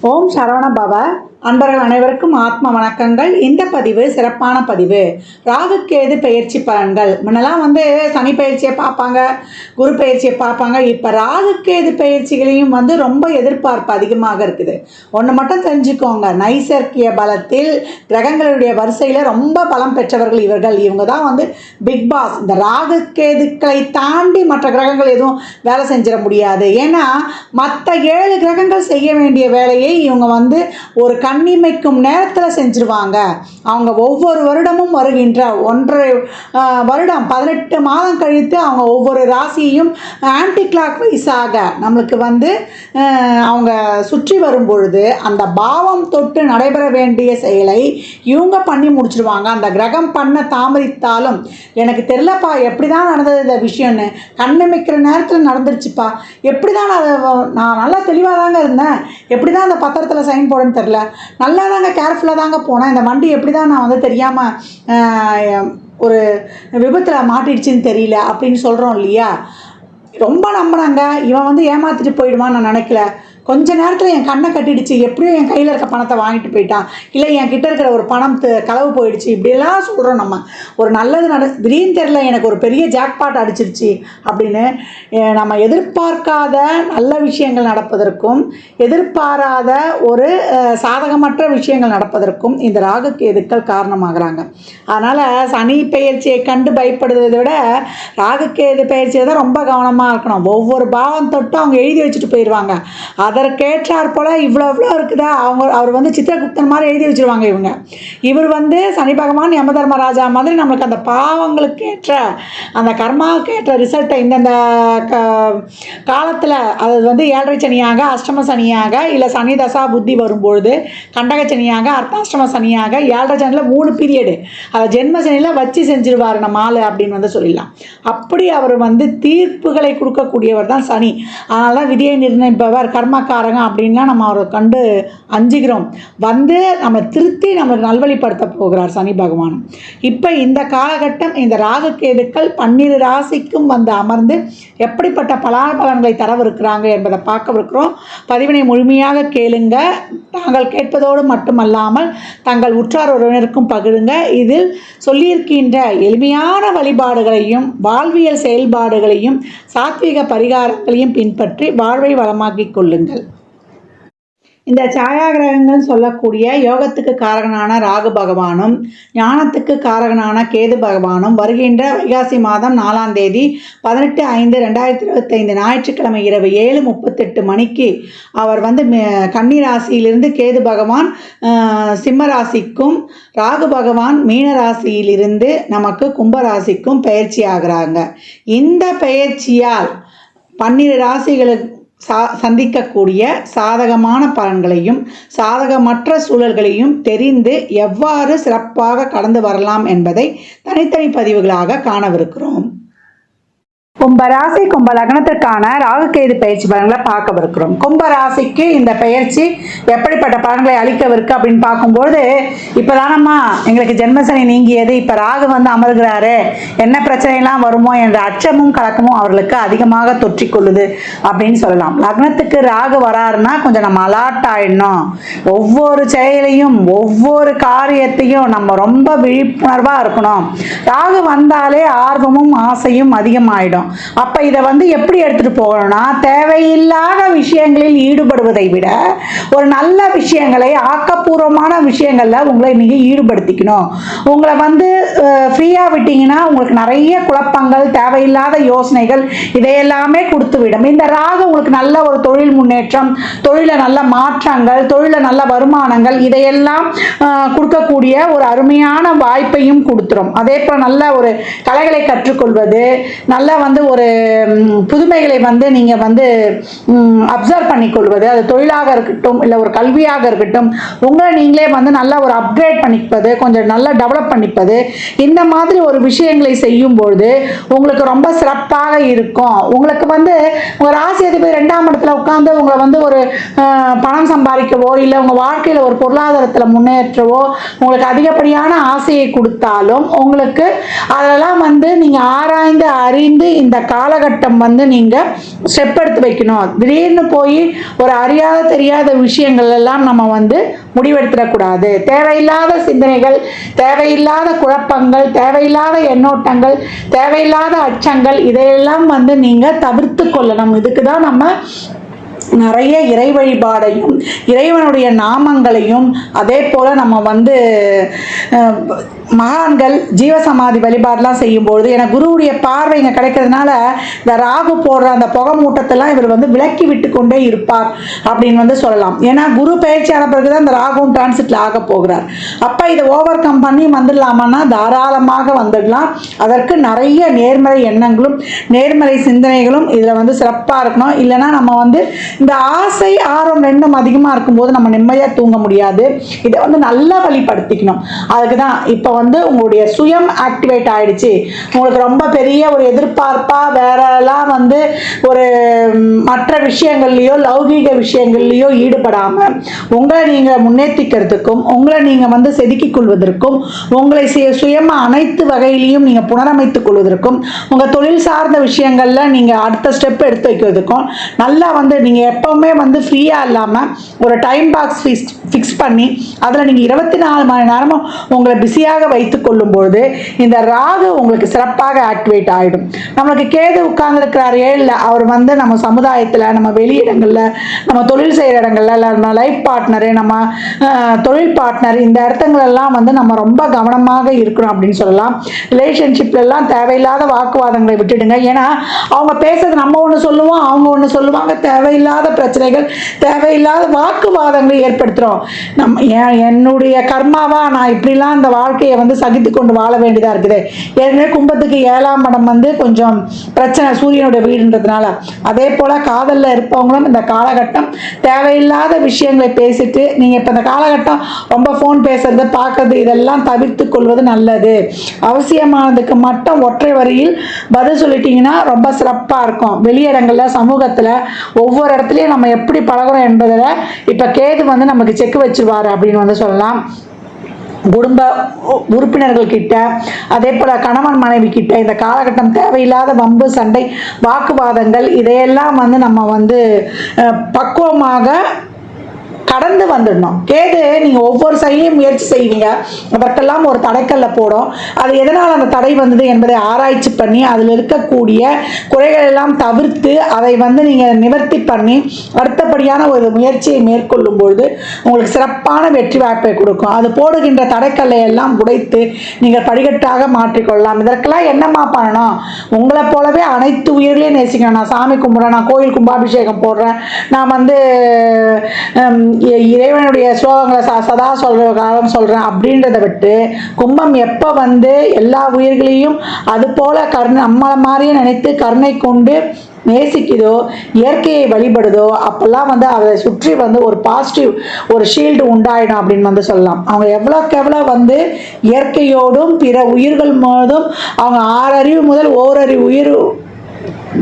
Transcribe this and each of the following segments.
ஓம் சரவண பவ. அன்பர்கள் அனைவருக்கும் ஆத்ம வணக்கங்கள். இந்த பதிவு சிறப்பான பதிவு. ராகு கேது பெயர்ச்சி பலன்கள். முன்னெல்லாம் சனி பயிற்சியை பார்ப்பாங்க, குரு பயிற்சியை பார்ப்பாங்க. இப்போ ராகு கேது பயிற்சிகளையும் ரொம்ப எதிர்பார்ப்பு அதிகமாக இருக்குது. ஒன்று மட்டும் தெரிஞ்சுக்கோங்க, நைசர்கிய பலத்தில் கிரகங்களுடைய வரிசையில் ரொம்ப பலம் பெற்றவர்கள் இவர்கள். இவங்க தான் பிக் பாஸ். இந்த ராகு கேதுக்களை தாண்டி மற்ற கிரகங்கள் எதுவும் வேலை செஞ்சிட முடியாது. ஏன்னா மற்ற 7 கிரகங்கள் செய்ய வேண்டிய வேலையை இவங்க ஒரு கண்ணிமைக்கும் நேரத்தில் செஞ்சுருவாங்க. அவங்க ஒவ்வொரு வருடமும் வருகின்ற 1.5 வருடம் 18 மாதம் கழித்து அவங்க ஒவ்வொரு ராசியையும் ஆன்டி கிளாக் வைஸாக நம்மளுக்கு அவங்க சுற்றி வரும் பொழுது அந்த பாவம் தொட்டு நடைபெற வேண்டிய செயலை இவங்க பண்ணி முடிச்சிருவாங்க. அந்த கிரகம் பண்ண தாமதித்தாலும் எனக்கு தெரியலப்பா எப்படி தான் நடந்தது இந்த விஷயம்னு, கண்ணிமைக்கிற நேரத்தில் நடந்துருச்சுப்பா, எப்படி தான் நான் நல்லா தெளிவாக தாங்க இருந்தேன், எப்படி தான் அந்த பத்திரத்தில் சைன் போடன்னு தெரில, நல்லா தாங்க கேர்ஃபுல்லாக தாங்க போனேன், இந்த வண்டி எப்படி தான் நான் தெரியாமல் ஒரு விபத்தில் மாட்டிடுச்சின்னு தெரியல அப்படின்னு சொல்கிறோம் இல்லையா. ரொம்ப நம்பினாங்க. இவன் ஏமாற்றிட்டு போயிடுவான்னு நான் நினைக்கல. கொஞ்ச நேரத்தில் என் கண்ணை கட்டிடுச்சு, எப்படியும் என் கையில் இருக்க பணத்தை வாங்கிட்டு போயிட்டான், இல்லை என் கிட்ட இருக்கிற ஒரு பணம் களவு போயிடுச்சு, இப்படியெல்லாம் சொல்கிறோம். நம்ம ஒரு நல்லது திடீர்னு தெரியல, எனக்கு ஒரு பெரிய ஜாக்பாட் அடிச்சிருச்சு அப்படின்னு நம்ம எதிர்பார்க்காத நல்ல விஷயங்கள் நடப்பதற்கும் எதிர்பாராத ஒரு சாதகமற்ற விஷயங்கள் நடப்பதற்கும் இந்த ராகு கேதுக்கள் காரணமாகறாங்க. அதனால் சனி பெயர்ச்சியை கண்டு பயப்படுவதை விட ராகு கேது பெயர்ச்சியை தான் ரொம்ப கவனமாக இருக்கணும். ஒவ்வொரு பாவம் தொட்டும் அவங்க எழுதி வச்சுட்டு போயிடுவாங்க. அதற்கேற்றார் போல் இவ்வளோ இருக்குதா, அவர் சித்திரகுப்தன் மாதிரி எழுதி வச்சுருவாங்க. இவர் சனி பகவான் யமதர்மராஜா மாதிரி நம்மளுக்கு அந்த பாவங்களுக்கு ஏற்ற அந்த கர்மாவுக்கு ஏற்ற ரிசல்ட்டை இந்தந்த காலத்தில், அது 7.5 சனியாக, அஷ்டம சனியாக, இல்லை சனி தசா புத்தி வரும்பொழுது கண்டக சனியாக, அர்த்தாஷ்டம சனியாக, 7.5 சனியில் 3 பீரியடு அதை ஜென்ம சனியில் வச்சு செஞ்சிருவார் நம்ம ஆள் அப்படின்னு சொல்லிடலாம். அப்படி அவர் தீர்ப்புகளை கொடுக்கக்கூடியவர் தான் சனி. அதனால தான் விதியை நிர்ணயிப்பவர், கர்மக்காரங்க அப்படின்லாம் நம்ம அவரை கண்டு அஞ்சுகிறோம். நம்ம திருத்தி நம்ம நல்வழிப்படுத்த போகிறார் சனி பகவான். இப்போ இந்த காலகட்டம் இந்த ராகு கேதுக்கள் 12 ராசிக்கும் அமர்ந்து எப்படிப்பட்ட பலாபலன்களை தரவிருக்கிறாங்க என்பதை பார்க்கவிருக்கிறோம். பதிவினை முழுமையாக கேளுங்க. தாங்கள் கேட்பதோடு மட்டுமல்லாமல் தங்கள் உற்றார் உறவினருக்கும் பகிருங்க. இதில் சொல்லியிருக்கின்ற எளிமையான வழிபாடுகளையும் வாழ்வியல் செயல்பாடுகளையும் சாத்வீக பரிகாரங்களையும் பின்பற்றி வாழ்வை வளமாக்கிக் கொள்ளுங்கள். இந்த சாயா கிரகங்கள் சொல்லக்கூடிய யோகத்துக்கு காரகனான ராகு பகவானும் ஞானத்துக்கு காரகனான கேது பகவானும் வருகின்ற வைகாசி மாதம் 4ஆம் தேதி 18/5/2025 ஞாயிற்றுக்கிழமை இரவு 7:38 மணிக்கு அவர் கன்னி ராசியிலிருந்து கேது பகவான் சிம்ம ராசிக்கும், ராகு பகவான் மீன ராசியிலிருந்து நமக்கு கும்பராசிக்கும் பயிற்சி ஆகிறாங்க. இந்த பயிற்சியால் 12 ராசிகளுக்கு சந்திக்கக்கூடிய சாதகமான பலன்களையும் சாதகமற்ற சூழல்களையும் தெரிந்து எவ்வாறு சிறப்பாக கடந்து வரலாம் என்பதை தனித்தனி பதிவுகளாக காணவிருக்கிறோம். கும்பராசி கும்ப லக்னத்திற்கான ராகு கேது பயிற்சி பலன்களை பார்க்கவிருக்கிறோம். கும்பராசிக்கு இந்த பயிற்சி எப்படிப்பட்ட பலன்களை அளிக்கவிருக்கு அப்படின்னு பார்க்கும்போது, இப்போதானம்மா எங்களுக்கு ஜென்மசனி நீங்கியது, இப்போ ராகு அமர்கிறாரு, என்ன பிரச்சனைலாம் வருமோ என்ற அச்சமும் கலக்கமும் அவர்களுக்கு அதிகமாக தொற்றிக்கொள்ளுது அப்படின்னு சொல்லலாம். லக்னத்துக்கு ராகு வராருன்னா கொஞ்சம் நம்ம அலர்ட் ஆயிடணும். ஒவ்வொரு செயலையும் ஒவ்வொரு காரியத்தையும் நம்ம ரொம்ப விழிப்புணர்வாக இருக்கணும். ராகு வந்தாலே ஆர்வமும் ஆசையும் அதிகமாயிடும். அப்ப இதை எப்படி எடுத்துட்டு போகணும்னா, தேவையில்லாத விஷயங்களில் ஈடுபடுவதை விட ஒரு நல்ல விஷயங்களை, ஆக்கப்பூர்வமான விஷயங்கள்ல உங்களை நீங்க ஈடுபடுத்திக்கணும். உங்களை ஃப்ரீயா விட்டீங்கன்னா உங்களுக்கு நிறைய குழப்பங்கள், தேவையில்லாத யோசனைகள் இதையெல்லாமே கொடுத்து விடும். இந்த ராகு உங்களுக்கு நல்ல ஒரு தொழில் முன்னேற்றம், தொழில நல்ல மாற்றங்கள், தொழில நல்ல வருமானங்கள் இதையெல்லாம் கொடுக்கக்கூடிய ஒரு அருமையான வாய்ப்பையும் கொடுத்துரும். அதே போல நல்ல ஒரு கலைகளை கற்றுக்கொள்வது, நல்ல ஒரு புதுமைகளை நீங்க அப்சர்வ் பண்ணிக்கொள்வது, அது தொழிலாக இருக்கட்டும் இல்லை ஒரு கல்வியாக இருக்கட்டும், உங்களை நீங்களே நல்லா ஒரு அப்கிரேட் பண்ணிப்பது, கொஞ்சம் நல்லா டெவலப் பண்ணிப்பது, இந்த மாதிரி ஒரு விஷயங்களை செய்யும்போது உங்களுக்கு ரொம்ப சிறப்பாக இருக்கும். உங்களுக்கு உங்க ராசி அதிபதி 2ஆம் இடத்துல உட்கார்ந்து உங்களை ஒரு பணம் சம்பாதிக்கவோ இல்லை உங்க வாழ்க்கையில ஒரு பொருளாதாரத்தில் முன்னேற்றவோ உங்களுக்கு அதிகப்படியான ஆசையை கொடுத்தாலும் உங்களுக்கு அதெல்லாம் நீங்க ஆராய்ந்து அறிந்து இந்த காலகட்டம் வந்து நீங்கள் ஸ்டெப் எடுத்து வைக்கணும். திடீர்னு போய் ஒரு அறியாத தெரியாத விஷயங்கள் எல்லாம் நம்ம வந்து முடிவெடுத்துடக்கூடாது. தேவையில்லாத சிந்தனைகள், தேவையில்லாத குழப்பங்கள், தேவையில்லாத எண்ணோட்டங்கள், தேவையில்லாத அச்சங்கள், இதையெல்லாம் வந்து நீங்கள் தவிர்த்து கொள்ளணும். இதுக்கு தான் நம்ம நிறைய இறை வழிபாடையும் இறைவனுடைய நாமங்களையும் அதே போல் நம்ம வந்து மகான்கள் ஜீவசமாதி வழிபாடெலாம் செய்யும்பொழுது எனக்கு குருவுடைய பார்வை இங்கே கிடைக்கிறதுனால இந்த ராகு போடுற அந்த புகை மூட்டத்தெல்லாம் இவர் வந்து விலக்கி விட்டு கொண்டே இருப்பார் அப்படின்னு வந்து சொல்லலாம். ஏன்னா குரு பயிற்சியான பிறகு தான் இந்த ராகுவும் டிரான்சிட்டில் ஆக போகிறார். அப்போ இதை ஓவர் கம் பண்ணி வந்துடலாமான்னா தாராளமாக வந்துடலாம். அதற்கு நிறைய நேர்மறை எண்ணங்களும் நேர்மறை சிந்தனைகளும் இதில் வந்து சிறப்பாக இருக்கணும். இல்லைன்னா நம்ம வந்து இந்த ஆசை ஆர்வம் ரெண்டும் அதிகமாக இருக்கும்போது நம்ம நிம்மதியாக தூங்க முடியாது. இதை வந்து நல்லா வழிபடுத்திக்கணும். அதுக்கு தான் இப்போ வந்து உங்களுடைய சுயம் ஆக்டிவேட் ஆயிடுச்சு, உங்களுக்கு ரொம்ப பெரிய ஒரு எதிர்பார்ப்பா வேறெல்லாம் வந்து ஒரு மற்ற விஷயங்கள்லையோ லௌகீக விஷயங்கள்லையோ ஈடுபடாமல் உங்களை நீங்கள் முன்னேற்றிக்கிறதுக்கும் உங்களை நீங்கள் வந்து செதுக்கிக் கொள்வதற்கும் உங்களை சுயமாக அனைத்து வகையிலையும் நீங்கள் புனரமைத்துக் கொள்வதற்கும் உங்கள் தொழில் சார்ந்த விஷயங்களில் நீங்கள் அடுத்த ஸ்டெப் எடுத்து வைக்கிறதுக்கும் நல்லா வந்து நீங்கள் எப்போவுமே வந்து ஃப்ரீயாக இல்லாமல் ஒரு டைம் பாக்ஸ் ஃபிக்ஸ் பண்ணி அதில் நீங்கள் 24 மணி நேரமும் உங்களை பிஸியாக வைத்துக் கொள்ளும்பொழுது இந்த ராகு உங்களுக்கு சிறப்பாக ஆக்டிவேட் ஆகிடும். நம்மளுக்கு கேது உட்கார்ந்துருக்கிறார் 7ல், அவர் வந்து நம்ம சமுதாயத்தில் நம்ம வெளியிடங்களில் நம்ம தொழில் செய்கிற இடங்கள்ல நம்ம லைஃப் பார்ட்னரு நம்ம தொழில் பார்ட்னர் இந்த இடத்துங்களெல்லாம் வந்து நம்ம ரொம்ப கவனமாக இருக்கணும் அப்படின்னு சொல்லலாம். ரிலேஷன்ஷிப்லாம் தேவையில்லாத வாக்குவாதங்களை விட்டுடுங்க. ஏன்னா அவங்க பேசுறது நம்ம ஒன்று சொல்லுவோம், அவங்க ஒன்று சொல்லுவாங்க. தேவையில்லாத பிரச்சனைகள் தேவையில்லாத வாக்குவாதங்களை ஏற்படுத்துகிறோம். என்னுடைய கர்மாவா நான் இப்படிலாம் இந்த வாழ்க்கையை வந்து சகித்து கொண்டு வாழ வேண்டியதாக இருக்குது. ஏற்கனவே கும்பத்துக்கு 7ஆம் இடம் வந்து கொஞ்சம் பிரச்சனை, சூரியனுடைய வீடுன்றதுனால. அதே போல் காதலில் இருப்பவங்களும் இந்த காலகட்டம் தேவையில்லாத விஷயங்களை பேசிட்டு நீங்கள் இப்போ இந்த காலகட்டம் ரொம்ப ஃபோன் பேசுறது பார்க்கறது இதெல்லாம் தவிர்த்து கொள்வது நல்லது. அவசியமானதுக்கு மட்டும் ஒற்றை வரியில் பதில் சொல்லிட்டீங்கன்னா ரொம்ப சிறப்பாக இருக்கும். வெளியிடங்களில் சமூகத்தில் ஒவ்வொரு இடத்துலையும் நம்ம எப்படி பழகிறோம் என்பதில் இப்போ கேது வந்து நமக்கு செக் வச்சிருவார் அப்படின்னு வந்து சொல்லலாம். குடும்ப உறுப்பினர்கள் கிட்ட அதே போல் கணவன் மனைவி கிட்ட இந்த காலகட்டம் தேவையில்லாத வம்பு சண்டை வாக்குவாதங்கள் இதையெல்லாம் வந்து நம்ம வந்து பக்குவமாக கடந்து வந்துடணும். கேது நீங்கள் ஒவ்வொரு செயலையும் முயற்சி செய்வீங்க, அதற்கெல்லாம் ஒரு தடைக்கல்ல போடும். அது எதனால் அந்த தடை வந்தது என்பதை ஆராய்ச்சி பண்ணி அதில் இருக்கக்கூடிய குறைகள் எல்லாம் தவிர்த்து அதை வந்து நீங்கள் நிவர்த்தி பண்ணி அடுத்தபடியான ஒரு முயற்சியை மேற்கொள்ளும் பொழுது உங்களுக்கு சிறப்பான வெற்றி வாய்ப்பை கொடுக்கும். அது போடுகின்ற தடைக்கல்லை எல்லாம் உடைத்து நீங்கள் படிக்கட்டாக மாற்றிக்கொள்ளலாம். இதற்கெல்லாம் என்னம்மா பண்ணணும்? உங்களை போலவே அனைத்து உயிர்களையும் நேசிக்கணும். நான் சாமி கும்பிட்றேன், நான் கோயில் கும்பாபிஷேகம் போடுறேன், நான் வந்து இறைவனுடைய ஸ்லோகங்களை சதா சொல்கிற காலம் சொல்கிறேன் அப்படின்றத விட்டு கும்பம் எப்போ வந்து எல்லா உயிர்களையும் அது போல் நம்மளை மாதிரியே நினைத்து கருணை கொண்டு நேசிக்குதோ இயற்கையை வழிபடுதோ அப்போல்லாம் வந்து அதை சுற்றி வந்து ஒரு பாசிட்டிவ் ஒரு ஷீல்டு உண்டாயிடும் அப்படின்னு வந்து சொல்லலாம். அவங்க எவ்வளோக்கு எவ்வளோ வந்து இயற்கையோடும் பிற உயிர்கள் போதும் அவங்க 6 அறிவு முதல் ஓரறிவு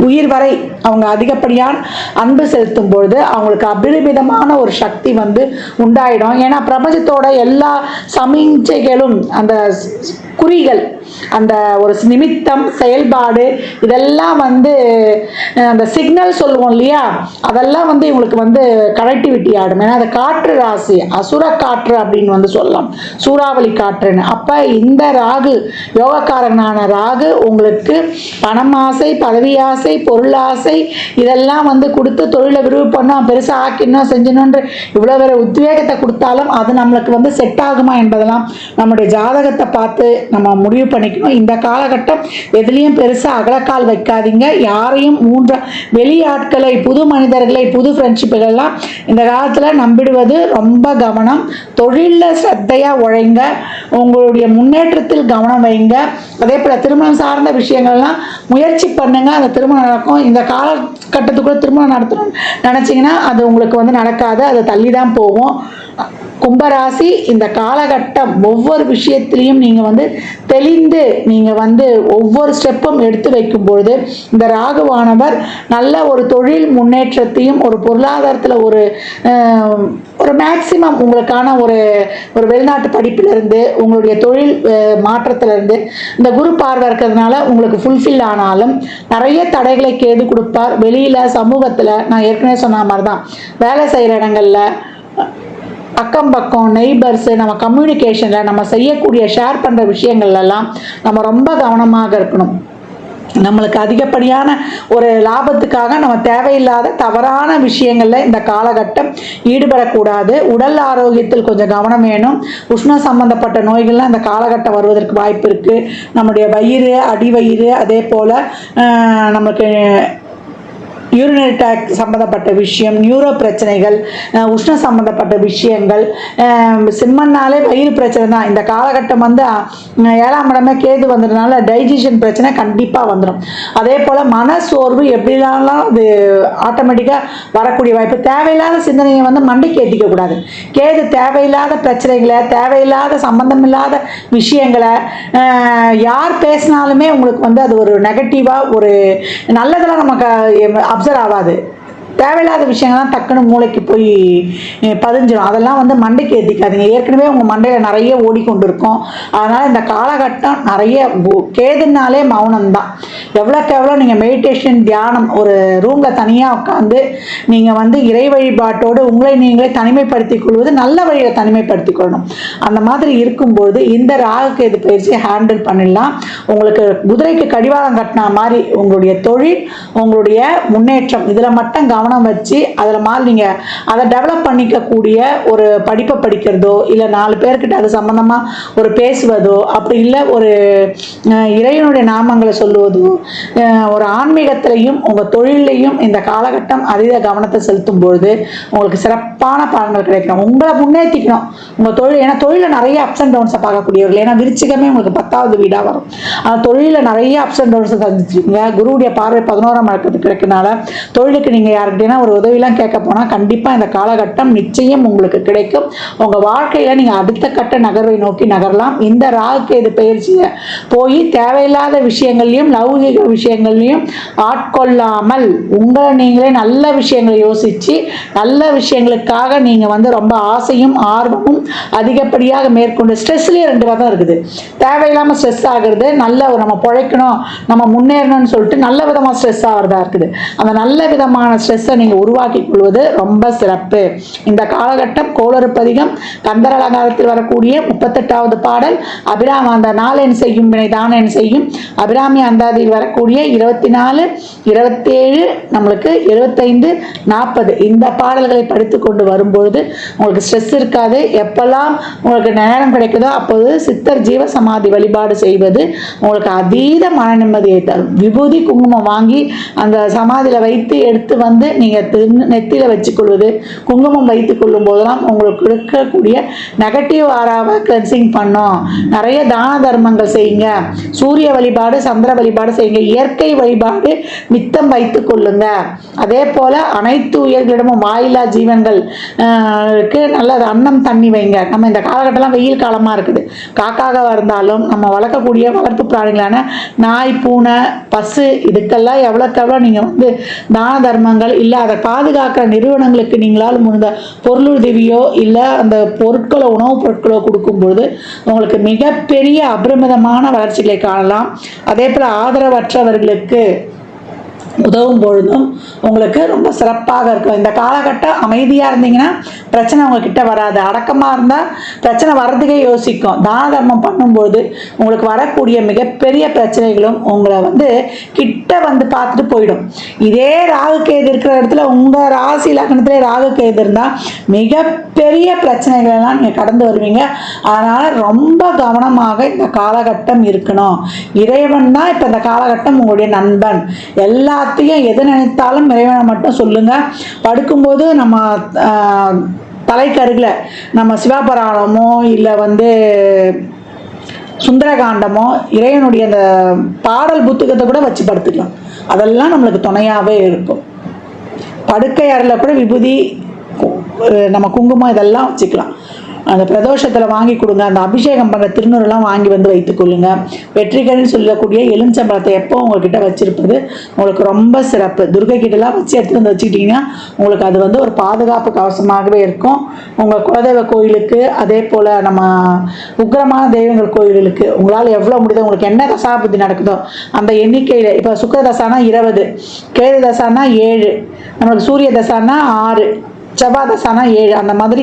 உயிர் வரை அவங்க அதிகப்படியான அன்பு செலுத்தும் பொழுது அவங்களுக்கு அபரிமிதமான ஒரு சக்தி வந்து உண்டாயிடும். ஏன்னா பிரபஞ்சத்தோட எல்லா சமிஞ்சைகளும் அந்த குறிகள் அந்த ஒரு நிமித்தம் செயல்பாடு இதெல்லாம் வந்து அந்த சிக்னல் சொல்லுவோம் இல்லையா, அதெல்லாம் வந்து இவங்களுக்கு வந்து கனெக்டிவிட்டி ஆடும். ஏன்னா அது காற்று ராசி, அசுர காற்று அப்படின்னு வந்து சொல்லலாம், சூறாவளி காற்றுன்னு. அப்போ இந்த ராகு யோகக்காரனான ராகு உங்களுக்கு பணமாசை, பதவி ஆசை, பொருளாசை இதெல்லாம் வந்து கொடுத்து தொழிலை விருப்பம் பெருசாக ஆக்கிடணும் செஞ்சணுன்ற இவ்வளோ வேற உத்வேகத்தை கொடுத்தாலும் அது நம்மளுக்கு வந்து செட் ஆகுமா என்பதெல்லாம் நம்முடைய ஜாதகத்தை பார்த்து நம்ம முடிவு பண்ணிக்கணும். இந்த காலகட்டம் எதுலேயும் பெருசாக அகலக்கால் வைக்காதீங்க. யாரையும் வெளியாட்களை புது மனிதர்களை புது ஃப்ரெண்ட்ஷிப்புகள்லாம் இந்த காலத்தில் நம்பிடுவது ரொம்ப கவனம். தொழிலில் ஸ்ரத்தையாக உழைங்க, உங்களுடைய முன்னேற்றத்தில் கவனம் வைங்க. அதே போல் திருமணம் சார்ந்த விஷயங்கள்லாம் முயற்சி பண்ணுங்க, அந்த திருமணம் நடக்கும். இந்த காலகட்டத்துக்குள்ள திருமணம் நடத்தணும்னு நினச்சிங்கன்னா அது உங்களுக்கு வந்து நடக்காது, அது தள்ளி தான் போகும். கும்பராசி இந்த காலகட்டம் ஒவ்வொரு விஷயத்திலையும் நீங்கள் வந்து தெளிந்து நீங்கள் வந்து ஒவ்வொரு ஸ்டெப்பும் எடுத்து வைக்கும்பொழுது இந்த ராகுவானவர் நல்ல ஒரு தொழில் முன்னேற்றத்தையும் ஒரு பொருளாதாரத்தில் ஒரு மேக்சிமம் உங்களுக்கான ஒரு வெளிநாட்டு படிப்பிலிருந்து உங்களுடைய தொழில் மாற்றத்திலிருந்து இந்த குரு பார்வை இருக்கிறதுனால உங்களுக்கு ஃபுல்ஃபில் ஆனாலும் நிறைய தடைகளை கேது கொடுப்பார். வெளியில் சமூகத்தில் நான் ஏற்கனவே சொன்ன மாதிரி தான் வேலை செய்கிற இடங்களில் அக்கம் பக்கம் நெய்பர்ஸு நம்ம கம்யூனிகேஷனில் நம்ம செய்யக்கூடிய ஷேர் பண்ணுற விஷயங்கள்லாம் நம்ம ரொம்ப கவனமாக இருக்கணும். நம்மளுக்கு அதிகப்படியான ஒரு லாபத்துக்காக நம்ம தேவையில்லாத தவறான விஷயங்களில் இந்த காலகட்டம் ஈடுபடக்கூடாது. உடல் ஆரோக்கியத்தில் கொஞ்சம் கவனம் வேணும். உஷ்ணம் சம்பந்தப்பட்ட நோய்கள்லாம் இந்த காலகட்டம் வருவதற்கு வாய்ப்பு இருக்குது. நம்முடைய வயிறு அடிவயிறு அதே போல் நமக்கு யூரினரி ட்ராக்ட் சம்மந்தப்பட்ட விஷயம், நியூரோ பிரச்சனைகள், உஷ்ண சம்மந்தப்பட்ட விஷயங்கள், சிம்மன்னாலே வயிறு பிரச்சனை தான். இந்த காலகட்டம் வந்து 7ஆம் இடமே கேது வந்ததுனால டைஜஷன் பிரச்சனை கண்டிப்பாக வந்துடும். அதே போல் மன சோர்வு எப்படிலாம் அது ஆட்டோமேட்டிக்காக வரக்கூடிய வாய்ப்பு. தேவையில்லாத சிந்தனையை வந்து மண்டைக்கு ஏற்றிக்க கூடாது. கேது தேவையில்லாத பிரச்சனைகளை தேவையில்லாத சம்பந்தமில்லாத விஷயங்களை யார் பேசினாலுமே உங்களுக்கு வந்து அது ஒரு நெகட்டிவாக ஒரு நல்லதெல்லாம் நமக்கு அப்சர்வ் ஆகாது. தேவையில்லாத விஷயங்கள்லாம் டக்குன்னு மூளைக்கு போய் பதிஞ்சிடும். அதெல்லாம் வந்து மண்டைக்கு ஏற்றிக்காதீங்க. ஏற்கனவே உங்கள் மண்டையில் நிறைய ஓடிக்கொண்டு இருக்கும். அதனால் இந்த காலகட்டம் நிறைய கேதுனாலே மௌனம் தான். எவ்வளோக்கு எவ்வளோ நீங்கள் மெடிடேஷன் தியானம் ஒரு ரூமில் தனியாக உட்காந்து நீங்கள் வந்து இறை வழிபாட்டோடு உங்களை நீங்களே தனிமைப்படுத்திக் கொள்வது நல்ல வழியில் தனிமைப்படுத்திக் கொள்ளணும். அந்த மாதிரி இருக்கும்போது இந்த ராகு கேது பயிற்சியை ஹேண்டில் பண்ணிடலாம். உங்களுக்கு குதிரைக்கு கடிவாளம் கட்டின மாதிரி உங்களுடைய தொழில் உங்களுடைய முன்னேற்றம் இதில் மட்டும் கவனம் வச்சு அதில் நீங்கள் அதை டெவலப் பண்ணிக்கக்கூடிய ஒரு படிப்பை படிக்கிறதோ இல்லை 4 பேர்கிட்ட அது சம்மந்தமாக ஒரு பேசுவதோ அப்படி இல்லை ஒரு இறைவனுடைய நாமங்களை சொல்லுவதோ ஒரு ஆன்மீகத்திலையும் உங்கள் தொழிலையும் இந்த காலகட்டம் அதீத கவனத்தை செலுத்தும் பொழுது உங்களுக்கு சிறப்பான பலன்கள் கிடைக்கணும். உங்களை முன்னேற்றிக்கணும் உங்கள் தொழில். ஏன்னா தொழிலில் நிறைய அப்ஸ் அண்ட் டவுன்ஸை பார்க்கக்கூடியவர்கள். ஏன்னா விருச்சிகமே உங்களுக்கு 10வது வீடாக வரும். அந்த தொழிலில் நிறைய அப்ஸ் அண்ட் டவுன்ஸை சந்திச்சிருக்கீங்க. குருவுடைய பார்வை 11ஆம் இடத்துக்கு கிடைக்கனால தொழிலுக்கு நீங்கள் யாருக்கிட்டேனா ஒரு உதவியெல்லாம் கேட்க போனால் கண்டிப்பாக இந்த காலகட்டம் நிச்சயம் உங்களுக்கு கிடைக்கும். உங்கள் வாழ்க்கையில் நீங்கள் அடுத்த கட்ட நகர்வை நோக்கி நகரலாம். இந்த ராகு கேது பயிற்சியை போய் தேவையில்லாத விஷயங்கள்லையும் லௌகிக விஷயங்கள்லையும் ஆட்கொள்ளாமல் உங்களை நீங்களே நல்ல விஷயங்களை யோசித்து நல்ல விஷயங்களுக்காக நீங்கள் வந்து ரொம்ப ஆசையும் ஆர்வமும் அதிகப்படியாக மேற்கொண்டு ஸ்ட்ரெஸ்லேயே 2 விதம் இருக்குது. தேவையில்லாமல் ஸ்ட்ரெஸ் ஆகிறது, நல்ல நம்ம பிழைக்கணும் நம்ம முன்னேறணும்னு சொல்லிட்டு நல்ல விதமாக ஸ்ட்ரெஸ் ஆகிறதா இருக்குது. அந்த நல்ல விதமான ஸ்ட்ரெஸ்ஸை நீங்கள் உருவாக்கி கொள்வது ரொம்ப சிறப்பு. இந்த காலகட்டம் கோளறுப்பதிகம் கந்தர் அலங்காரத்தில் வரக்கூடிய 38வது பாடல் அபிராம அந்த நாளென் செய்யும் வினை தானென் செய்யும் அபிராமி அந்தாதியில் வரக்கூடிய 24, 27 நம்மளுக்கு 75, 40 இந்த பாடல்களை படித்து கொண்டு வரும்பொழுது உங்களுக்கு ஸ்ட்ரெஸ் இருக்காது. எப்பெல்லாம் உங்களுக்கு நேரம் கிடைக்குதோ அப்போது சித்தர் ஜீவ சமாதி வழிபாடு செய்வது உங்களுக்கு அதீத மன நிம்மதியை தரும். விபூதி குங்குமம் வாங்கி அந்த சமாதியில் வைத்து எடுத்து வந்து நீங்கள் நெத்தியில் வச்சுக்கொள்வது குங்குமம் வைத்து கொள்ளும் போதெல்லாம் உங்களுக்கு இருக்கக்கூடிய நெகட்டிவ் ஆராவை கிளென்சிங் பண்ணும். நிறைய தான தர்மங்கள் செய்யுங்க. சூரிய வழிபாடு சந்திர வழிபாடு செய்யுங்க. இயற்கை வழிபாடு மித்தம் வைத்து கொள்ளுங்க. அதே போல் அனைத்து உயிர்களிடமும் வாயிலா ஜீவன்கள் நல்ல அன்னம் தண்ணி வைங்க. நம்ம இந்த காலகட்டம்லாம் வெயில் காலமாக இருக்குது. காக்காக இருந்தாலும் நம்ம வளர்க்கக்கூடிய வளர்ப்பு பிராணிகளான நாய் பூனை பசு இதுக்கெல்லாம் எவ்வளோக்கு எவ்வளோ நீங்கள் வந்து தான தர்மங்கள் இல்லை அதை பாதுகாக்கிற நிறுவனங்களுக்கு நீங்களால் முடிந்த பொருளுதவியோ இல்லை அந்த பொருட்களோ உணவுப் பொருட்களோ கொடுக்கும்பொழுது உங்களுக்கு மிகப்பெரிய அபரிமிதமான வளர்ச்சிகளை காணலாம். அதே போல் ஆதரவற்றவர்களுக்கு உதவும் பொழுதும் உங்களுக்கு ரொம்ப சிறப்பாக இருக்கும். இந்த காலகட்டம் அமைதியாக இருந்தீங்கன்னா பிரச்சனை உங்ககிட்ட வராது. அடக்கமாக இருந்தால் பிரச்சனை வர்றதுக்கே யோசிக்கும். தான தர்மம் பண்ணும்போது உங்களுக்கு வரக்கூடிய மிகப்பெரிய பிரச்சனைகளும் உங்களை வந்து கிட்ட வந்து பார்த்துட்டு போயிடும். இதே ராகு கேது இருக்கிற இடத்துல உங்கள் ராசி லக்னத்திலே ராகு கேது இருந்தால் மிகப்பெரிய பிரச்சனைகளெல்லாம் நீங்கள் கடந்து வருவீங்க. அதனால் ரொம்ப கவனமாக இந்த காலகட்டம் இருக்கணும். இறைவன் தான் இப்போ இந்த காலகட்டம் உங்களுடைய நண்பன். எல்லாத்தையும் எது நினைத்தாலும் இறைவனை மட்டும் சொல்லுங்கள். படுக்கும்போது நம்ம தலைக்கருகில் நம்ம சிவபுராணமோ இல்லை வந்து சுந்தரகாண்டமோ இறைவனுடைய அந்த பாடல் புத்தகத்தை கூட வச்சு படுத்துக்கலாம். அதெல்லாம் நம்மளுக்கு துணையாகவே இருக்கும். படுக்கை அறையில் கூட விபூதி நம்ம குங்குமம் இதெல்லாம் வச்சுக்கலாம். அந்த பிரதோஷத்தில் வாங்கி கொடுங்க. அந்த அபிஷேகம் பண்ணுற திருநூறுலாம் வாங்கி வந்து வைத்துக்கொள்ளுங்க. வெற்றிகள்னு சொல்லக்கூடிய எலுமிச்சம்பழத்தை எப்போ உங்கள்கிட்ட வச்சிருப்பது உங்களுக்கு ரொம்ப சிறப்பு. துர்கை கிட்டலாம் வச்சு எடுத்து வந்து வச்சுக்கிட்டிங்கன்னா உங்களுக்கு அது வந்து ஒரு பாதுகாப்பு கவசமாகவே இருக்கும். உங்கள் குலதெய்வ கோயிலுக்கு, அதே போல் நம்ம உக்கிரமான தெய்வங்கள் கோயில்களுக்கு உங்களால் எவ்வளோ முடியுதோ, உங்களுக்கு என்ன தசாபுத்தி நடக்குதோ அந்த எண்ணிக்கையில், இப்போ சுக்கிர தசானா 20, கேது தசானா 7, நம்மளுக்கு சூரிய தசானா 6, செவ்வாய் தசானா 7, அந்த மாதிரி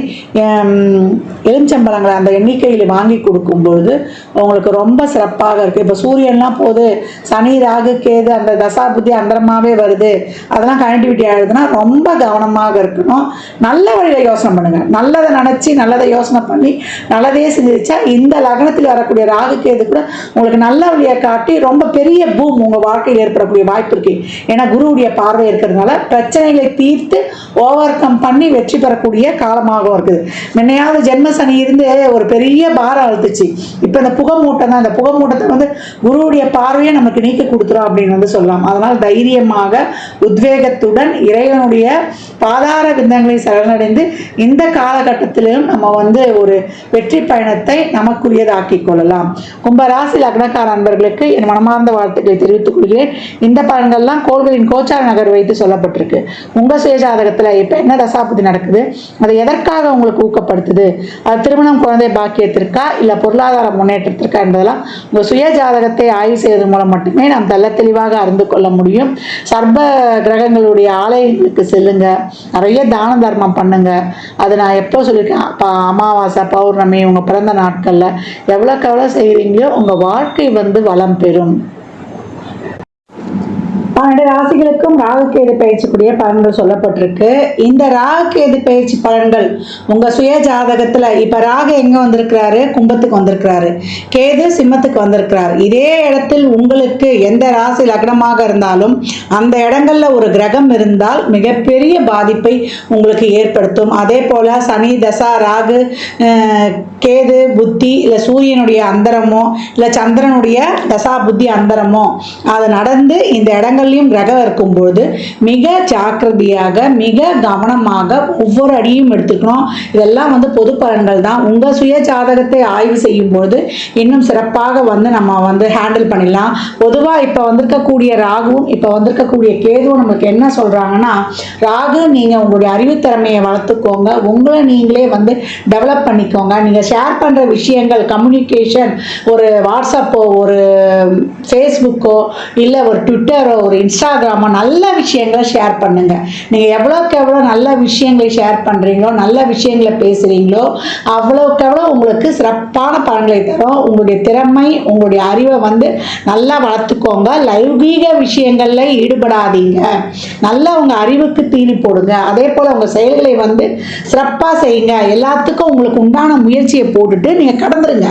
எலுமிச்சம்பழங்களை அந்த எண்ணிக்கையில் வாங்கி கொடுக்கும்போது உங்களுக்கு ரொம்ப சிறப்பாக இருக்குது. இப்போ சூரியன்லாம் போது, சனி ராகு கேது அந்த தசாபுத்தி அந்தரமாகவே வருது, அதெல்லாம் கனெக்டிவிட்டி ஆகுதுன்னா ரொம்ப கவனமாக இருக்கணும். நல்ல வழியில் யோசனை பண்ணுங்கள். நல்லதை நினச்சி நல்லதை யோசனை பண்ணி நல்லதே சிந்திச்சா இந்த லக்னத்தில் வரக்கூடிய ராகு கேது கூட உங்களுக்கு நல்ல வழியை காட்டி ரொம்ப பெரிய பூம் உங்கள் வாழ்க்கையில் ஏற்படக்கூடிய வாய்ப்பு இருக்குது. ஏன்னா குருவுடைய பார்வை இருக்கிறதுனால பிரச்சனைகளை தீர்த்து ஓவர் கம் பண்ணி வெற்றி பெறக்கூடிய காலமாகவும் இருக்குது. முன்னையாவது ஜென்ம சனி இருந்து ஒரு பெரிய பாரம் அழுத்துச்சு. இப்போ இந்த புகை மூட்டை தான், இந்த புகை மூட்டத்தை வந்து குருவுடைய பார்வையை நமக்கு நீக்கி கொடுத்துரும் அப்படின்னு வந்து சொல்லலாம். அதனால் தைரியமாக உத்வேகத்துடன் இறைவனுடைய பாதார விந்தங்களை சரணடைந்து இந்த காலகட்டத்திலும் நம்ம வந்து ஒரு வெற்றி பயணத்தை நமக்குரியதாக்கி கொள்ளலாம். கும்பராசி லக்னக்கார நண்பர்களுக்கு என் மனமார்ந்த வாழ்த்துக்களை தெரிவித்துக் கொள்கிறேன். இந்த பலன்கள்லாம் கோள்களின் கோச்சார நகர் வைத்து சொல்லப்பட்டிருக்கு. உங்க சுயஜாதகத்தில் இப்போ என்ன தசாபுத்தி நடக்குது, அதை எதற்காக உங்களுக்கு ஊக்கப்படுத்துது, அது திருமணம் குழந்தை பாக்கியத்திற்கா இல்லை பொருளாதார முன்னேற்றத்திற்கா என்பதெல்லாம் உங்கள் சுய ஜாதகத்தை ஆய்வு செய்வதன் மூலம் மட்டுமே நாம் தெள்ள தெளிவாக அறிந்து கொள்ள முடியும். சர்ப கிரகங்களுடைய ஆலயங்களுக்கு செல்லுங்க, நிறைய தான தர்மம் பண்ணுங்க. அது நான் எப்போ சொல்லியிருக்கேன், அமாவாசை பௌர்ணமி உங்கள் பிறந்த நாட்களில் எவ்வளோக்கு எவ்வளோ செய்கிறீங்களோ உங்கள் வாழ்க்கை வந்து வளம் பெறும். 12 ராசிகளுக்கும் ராகுகேது பயிற்சிக்குரிய பலன்கள் சொல்லப்பட்டிருக்கு. இந்த ராகுகேது பயிற்சி பலன்கள் உங்க சுய ஜாதகத்துல இப்ப ராகு எங்க வந்திருக்கிறாரு, கும்பத்துக்கு வந்திருக்கிறாரு, கேது சிம்மத்துக்கு வந்திருக்கிறார். இதே இடத்தில் உங்களுக்கு எந்த ராசி லக்னமாக இருந்தாலும் அந்த இடங்கள்ல ஒரு கிரகம் இருந்தால் மிகப்பெரிய பாதிப்பை உங்களுக்கு ஏற்படுத்தும். அதே போல சனி தசா ராகு கேது புத்தி இல்லை சூரியனுடைய அந்தரமோ இல்லை சந்திரனுடைய தசா புத்தி அந்தரமோ அது நடந்து இந்த இடங்கள் கிரகம் இருக்கும்போது மிக ஜாக்கிரதையாக மிக கவனமாக ஒவ்வொரு அடியும் எடுத்துக்கணும். இதெல்லாம் வந்து பொது பலன்கள் தான். உங்க சுய ஜாதகத்தை ஆய்வு செய்யும் போது இன்னும் சிறப்பாக வந்து நம்ம வந்து ஹேண்டில் பண்ணிடலாம். பொதுவாக இப்போ வந்திருக்கக்கூடிய ராகுவும் இப்போ வந்திருக்கக்கூடிய கேதுவும் நமக்கு என்ன சொல்றாங்கன்னா, ராகு நீங்க உங்களுடைய அறிவுத்திறமையை வளர்த்துக்கோங்க, உங்களை நீங்களே வந்து டெவலப் பண்ணிக்கோங்க. நீங்க ஷேர் பண்ற விஷயங்கள் கம்யூனிகேஷன், ஒரு வாட்ஸ்அப்போ ஒரு ஃபேஸ்புக்கோ இல்லை ஒரு ட்விட்டரோ ஒரு இன்ஸ்டாகிராமோ நல்ல விஷயங்களை ஷேர் பண்ணுங்க. நீங்க எவ்வளோக்கு எவ்வளோ நல்ல விஷயங்களை ஷேர் பண்றீங்களோ, நல்ல விஷயங்களை பேசுறீங்களோ அவ்வளோக்கு எவ்வளோ உங்களுக்கு சிறப்பான பலன்களை தரும். உங்களுடைய திறமை உங்களுடைய அறிவை வந்து நல்லா வளர்த்துக்கோங்க. லௌகீக விஷயங்கள்ல ஈடுபடாதீங்க. நல்லா உங்க அறிவுக்கு தீனி போடுங்க. அதே போல உங்க செயல்களை வந்து சிறப்பாக செய்யுங்க. எல்லாத்துக்கும் உங்களுக்கு உண்டான முயற்சியை போட்டுட்டு நீங்க கடந்துருங்க.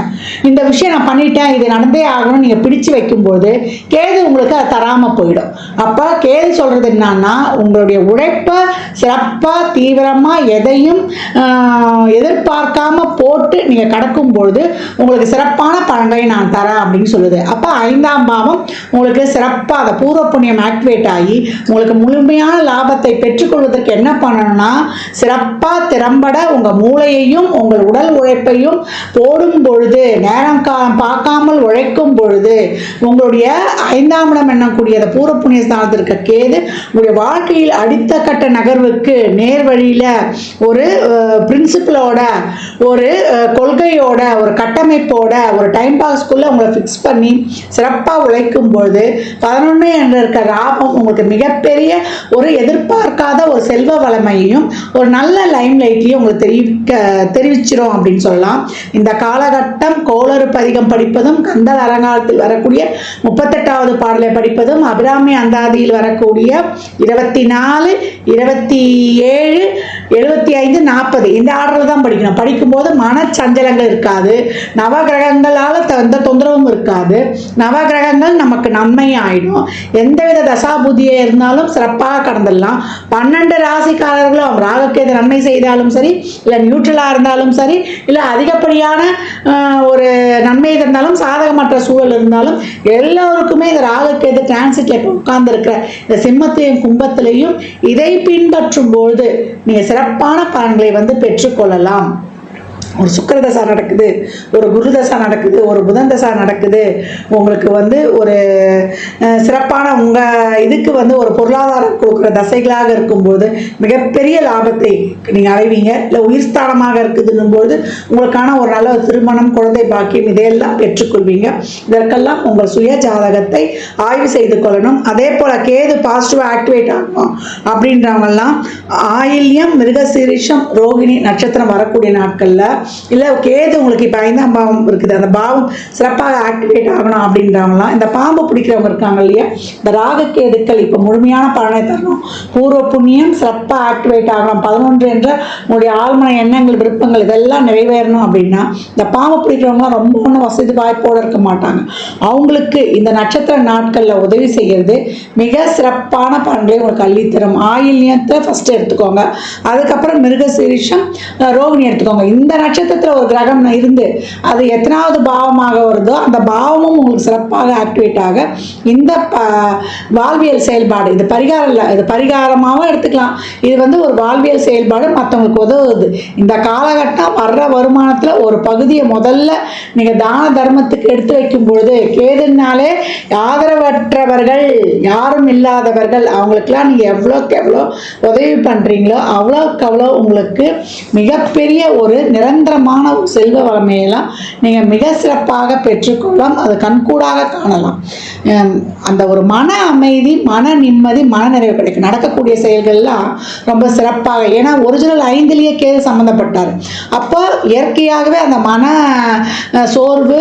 இந்த விஷயம் நான் பண்ணிட்டேன், இது நடந்தே ஆகணும் நீங்க பிடிச்சு வைக்கும்போது கேது உங்களுக்கு அதை தராம போயிடும். அப்ப கேது சொல்றது என்னன்னா, உங்களுடைய உழைப்ப சிறப்பா தீவிரமா எதையும் எதிர்பார்க்காம போட்டு நீங்க கடக்கும் பொழுது உங்களுக்கு சிறப்பான பலன்களை நான் தரேன் அப்படின்னு சொல்லுது. அப்ப 5ஆம் பாவம் உங்களுக்கு சிறப்பா அந்த பூர்வ புண்ணியம் ஆக்டிவேட் ஆகி உங்களுக்கு முழுமையான லாபத்தை பெற்றுக்கொள்வதற்கு என்ன பண்ணணும்னா, சிறப்பா திறம்பட உங்க மூளையையும் உங்கள் உடல் உழைப்பையும் போடும் பொழுது, நேரம் பார்க்காமல் உழைக்கும் பொழுது உங்களுடைய 5ஆம் இடம் என்னக்கூடிய பூர்வ புண்ணிய ஸ்தானத்திற்கு கேது உங்களுடைய வாழ்க்கையில் அடுத்த கட்ட நகர்வுக்கு நேர் வழியில ஒரு பிரின்சிபலோட ஒரு கொள்கையோட ஒரு கட்டமைப்போட ஒரு டைம் பாஸ்க்குள்ள உங்களை ஃபிக்ஸ் பண்ணி சிறப்பாக உழைக்கும் பொழுது 11 என்ற இருக்க லாபம் உங்களுக்கு மிகப்பெரிய ஒரு எதிர்பார்க்காத ஒரு செல்வ வளமையையும் ஒரு நல்ல லைம் லைட்லையும் உங்களுக்கு தெரிவிச்சிடும் அப்படின்னு சொல்லலாம். இந்த காலகட்டம் கோளறு பதிகம் படிப்பதும் கந்தல் அரங்காலத்தில் வரக்கூடிய 38வது பாடலை படிப்பதும் அபிராமி அந்தாதியில் வரக்கூடிய 24, 27, 75, 40 இந்த ஆர்டர் தான் படிக்கணும். படிக்கும்போது மனச்சஞ்சலங்கள் இருக்காது, நவகிரகங்களால் எந்த தொந்தரவும் இருக்காது, நவகிரகங்கள் நமக்கு நன்மை ஆயிடும். எந்தவித தசாபுதியே இருந்தாலும் சிறப்பாக கடந்துடலாம். 12 ராசிக்காரர்களும் அவங்க ராகுக்கேது நன்மை செய்தாலும் சரி, இல்லை நியூட்ரலாக இருந்தாலும் சரி, இல்லை அதிகப்படியான ஒரு நன்மை இருந்தாலும் சாதகமற்ற சூழல் இருந்தாலும் எல்லோருக்குமே இந்த ராகுக்கேது டிரான்சிட்ல உட்கார்ந்து இருக்கிற இந்த சிம்மத்தையும் கும்பத்திலையும் இதை பின்பற்றும் போது நீங்க சிறப்பான பலன்களை வந்து பெற்றுக்கொள்ளலாம். ஒரு சுக்கிரதசா நடக்குது, ஒரு குருதசா நடக்குது, ஒரு புதன் தசா நடக்குது, உங்களுக்கு வந்து ஒரு சிறப்பான உங்கள் இதுக்கு வந்து ஒரு பொருளாதாரம் கொடுக்குற தசைகளாக இருக்கும்போது மிகப்பெரிய லாபத்தை நீங்கள் அடைவீங்க. இல்லை உயிர் ஸ்தானமாக இருக்குதுன்னும்போது உங்களுக்கான ஒரு நல்ல திருமணம், குழந்தை பாக்கியம் இதையெல்லாம் பெற்றுக்கொள்வீங்க. இதற்கெல்லாம் உங்கள் சுய ஜாதகத்தை ஆய்வு செய்து கொள்ளணும். அதே போல் கேது பாசிட்டிவாக ஆக்டிவேட் ஆகணும் அப்படின்றவங்கெல்லாம் ஆயில்யம், மிருகசீரிஷம், ரோகிணி நட்சத்திரம் வரக்கூடிய நாட்களில், இல்லை கேது உங்களுக்கு இப்போ 5ஆம் பாவம் இருக்குது, அந்த பாவம் சிறப்பாக ஆக்டிவேட் ஆகணும் அப்படின்றவங்களாம், இந்த பாம்பு பிடிக்கிறவங்க இருக்காங்க இல்லையா, இந்த ராகுகேதுக்கள் இப்போ முழுமையான பலனை தரணும். பூர்வ புண்ணியம் சிறப்பாக ஆக்டிவேட் ஆகணும். 11 என்ற உங்களுடைய ஆழ்மன எண்ணங்கள், விருப்பங்கள் இதெல்லாம் நிறைவேறணும் அப்படின்னா இந்த பாம்பு பிடிக்கிறவங்களாம் ரொம்ப ஒன்றும் வசதி வாய்ப்போடு இருக்க மாட்டாங்க. அவங்களுக்கு இந்த நட்சத்திர நாட்களில் உதவி செய்கிறது மிக சிறப்பான பலன்களை உங்களுக்கு அள்ளித்தரும். ஆயில்யத்தை ஃபஸ்ட்டு எடுத்துக்கோங்க, அதுக்கப்புறம் மிருகசீரிஷம், ரோகிணி எடுத்துக்கோங்க. இந்த நட்சத்திரத்தில் ஒரு கிரகம் இருந்து அது எத்தனாவது பாவமாக வருதோ அந்த பாவமும் உங்களுக்கு சிறப்பாக ஆக்டிவேட் ஆக இந்த வாழ்வியல் செயல்பாடு, இது பரிகாரம் இல்லை, இது பரிகாரமாகவும் எடுத்துக்கலாம். இது வந்து ஒரு வாழ்வியல் செயல்பாடு, மற்றவங்களுக்கு உதவுது. இந்த காலகட்டம் வர்ற வருமானத்தில் ஒரு பகுதியை முதல்ல நீங்கள் தான தர்மத்துக்கு எடுத்து வைக்கும் பொழுது, கேதுனாலே ஆதரவற்றவர்கள், யாரும் இல்லாதவர்கள், அவங்களுக்கெல்லாம் நீங்கள் எவ்வளோக்கு எவ்வளோ உதவி பண்ணுறீங்களோ அவ்வளோக்கு அவ்வளோ உங்களுக்கு மிகப்பெரிய ஒரு நிரந்தரமான செல்வ வளமையெல்லாம் நீங்கள் மிக சிறப்பாக பெற்றுக்கொள்ளலாம். அது கண்கூடாக காணலாம். அந்த ஒரு மன அமைதி, மன நிம்மதி, மன நிறைவு கிடைக்கும். நடக்கக்கூடிய செயல்கள்லாம் ரொம்ப சிறப்பாக, ஏன்னா ஒரிஜினல் 5லேயே கேது சம்மந்தப்பட்டார். அப்போ இயற்கையாகவே அந்த மன சோர்வு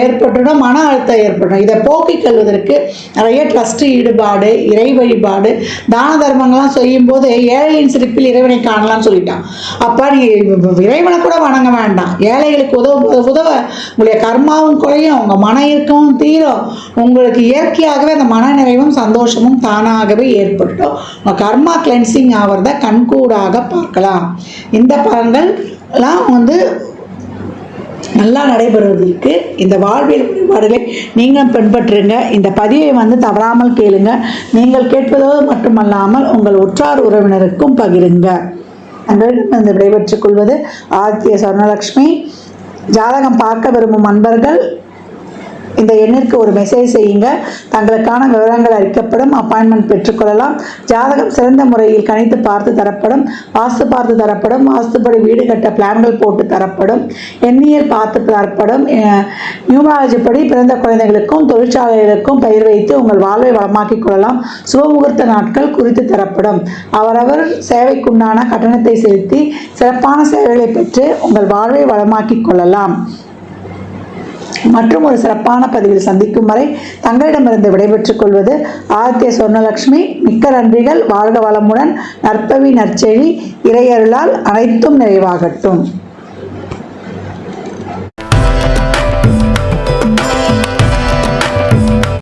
ஏற்பட்டுடும், மன அழுத்தம் ஏற்படும். இதை போக்கிக் கொள்வதற்கு நிறைய ட்ரஸ்ட் ஈடுபாடு, இறை வழிபாடு, தான தர்மங்கள்லாம் செய்யும்போது ஏழையின் சிரிப்பில் இறைவனை காணலாம்னு சொல்லிட்டான். அப்போ நீங்கள் இறைவனை கூட வணங்க வேண்டாம், ஏழைகளுக்கு உதவ உங்களுடைய கர்மாவும் குறையும், உங்கள் மன இறுக்கமும் தீரும், உங்களுக்கு இயற்கையாகவே அந்த மன நிறைவும் சந்தோஷமும் தானாகவே ஏற்பட்டோம். உங்கள் கர்மா கிளென்சிங் ஆகிறத கண்கூடாக பார்க்கலாம். இந்த பலன்கள்லாம் வந்து நல்லா நடைபெறுவதற்கு இந்த வாழ்வியல் வழிபாடுகளை நீங்கள் பின்பற்றுங்க. இந்த பதிவை வந்து தவறாமல் கேளுங்க. நீங்கள் கேட்பதோடு மட்டுமல்லாமல் உங்கள் உற்றார் உறவினருக்கும் பகிருங்க. அன்றைய விடைபெற்றுக் கொள்வது ஆதித்ய சொர்ணலக்ஷ்மி. ஜாதகம் பார்க்க விரும்பும் அன்பர்கள் இந்த எண்ணிற்கு ஒரு மெசேஜ் செய்யுங்க. தங்களுக்கான விவரங்கள் அறிக்கப்படும், அப்பாயின்மெண்ட் பெற்றுக்கொள்ளலாம். ஜாதகம் சிறந்த முறையில் கணித்து பார்த்து தரப்படும், வாஸ்து பார்த்து தரப்படும், வாஸ்துப்படி வீடு கட்ட பிளான்கள் போட்டு தரப்படும், எண்ணியல் பார்த்து தரப்படும். நியூமராலஜி படி பிறந்த குழந்தைகளுக்கும் தொழிற்சாலைகளுக்கும் பெயர் வைத்து உங்கள் வாழ்வை வளமாக்கிக் கொள்ளலாம். சுபமுகூர்த்த நாட்கள் குறித்து தரப்படும். அவரவர் சேவைக்குண்டான கட்டணத்தை செலுத்தி சிறப்பான சேவைகளை பெற்று உங்கள் வாழ்வை வளமாக்கிக் கொள்ளலாம். மற்றும் ஒரு சிறப்பான பதிவில் சந்திக்கும் வரை தங்களிடமிருந்து விடைபெற்றுக் கொள்வது ஆதித்ய சொர்ணலக்ஷ்மி. மிக்க நன்றிகள். வாழ்க வளமுடன். நற்பவி நற்செழி. இறையருளால் அனைத்தும் நிறைவாகட்டும்.